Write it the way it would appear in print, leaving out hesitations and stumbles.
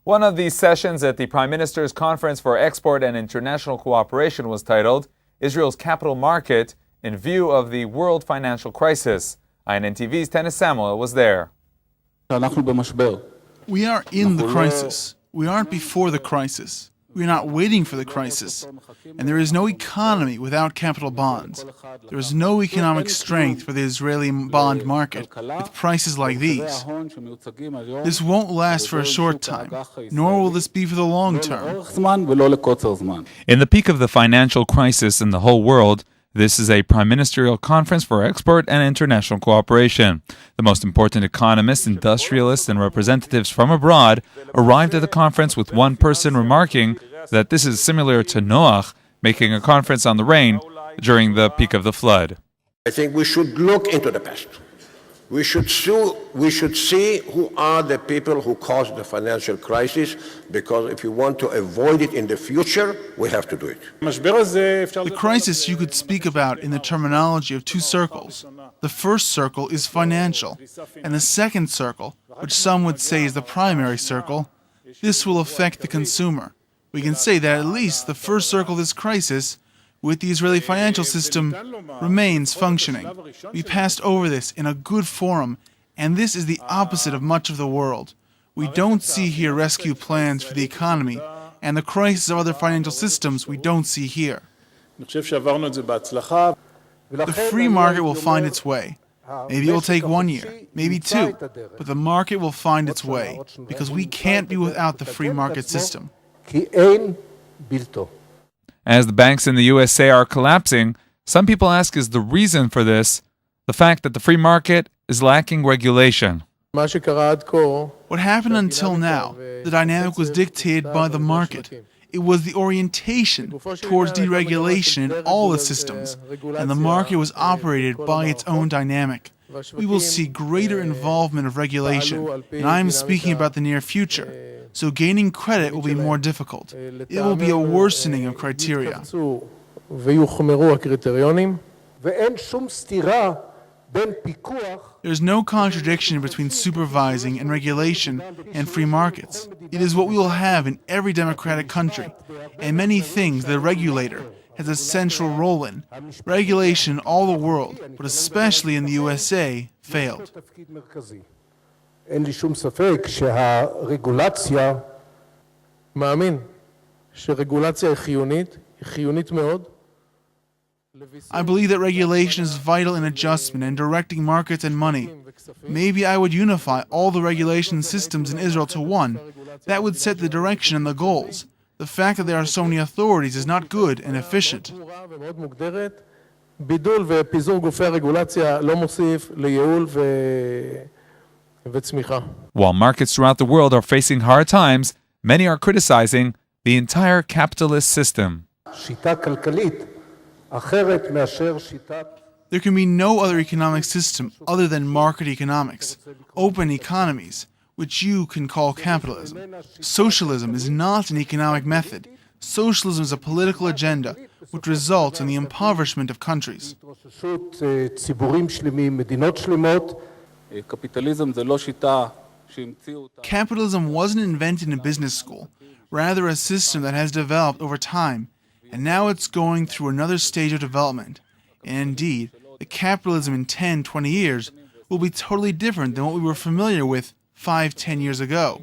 One of these sessions at the Prime Minister's Conference for Export and International Cooperation was titled Israel's Capital Market in View of the World Financial Crisis. INN-TV's Tennis Samuel was there. We are in the crisis. We aren't before the crisis. We are not waiting for the crisis. And there is no economy without capital bonds. There is no economic strength for the Israeli bond market with prices like these. This won't last for a short time, nor will this be for the long term. In the peak of the financial crisis in the whole world, this is a Prime Ministerial Conference for Export and International Cooperation. The most important economists, industrialists, and representatives from abroad arrived at the conference with one person remarking that this is similar to Noach making a conference on the rain during the peak of the flood. I think we should look into the past. We should see who are the people who caused the financial crisis, because if you want to avoid it in the future, we have to do it. The crisis you could speak about in the terminology of two circles. The first circle is financial, and the second circle, which some would say is the primary circle, this will affect the consumer. We can say that at least the first circle of this crisis, with the Israeli financial system, remains functioning. We passed over this in a good forum, and this is the opposite of much of the world. We don't see here rescue plans for the economy, and the crisis of other financial systems we don't see here. The free market will find its way. Maybe it will take 1 year, maybe 2, but the market will find its way, because we can't be without the free market system. As the banks in the USA are collapsing, some people ask, is the reason for this the fact that the free market is lacking regulation? What happened until now, the dynamic was dictated by the market. It was the orientation towards deregulation in all the systems, and the market was operated by its own dynamic. We will see greater involvement of regulation, and I am speaking about the near future. So gaining credit will be more difficult. It will be a worsening of criteria. There is no contradiction between supervising and regulation and free markets. It is what we will have in every democratic country, and many things the regulator has a central role in. Regulation in all the world, but especially in the USA, failed. אין לי שום ספק שהרגולציה, מאמין שרגולציה היא חיונית מאוד. I believe that regulation is vital in adjustment and directing markets and money. Maybe I would unify all the regulation systems in Israel to one. That would set the direction and the goals. The fact that there are so many authorities is not good and efficient. בידול ופיזור גופי הרגולציה לא מוסיף לייעול While markets throughout the world are facing hard times, many are criticizing the entire capitalist system. There can be no other economic system other than market economics, open economies, which you can call capitalism. Socialism is not an economic method. Socialism is a political agenda which results in the impoverishment of countries. Capitalism wasn't invented in business school, rather a system that has developed over time, and now it's going through another stage of development. And indeed, the capitalism in 10, 20 years will be totally different than what we were familiar with 5, 10 years ago.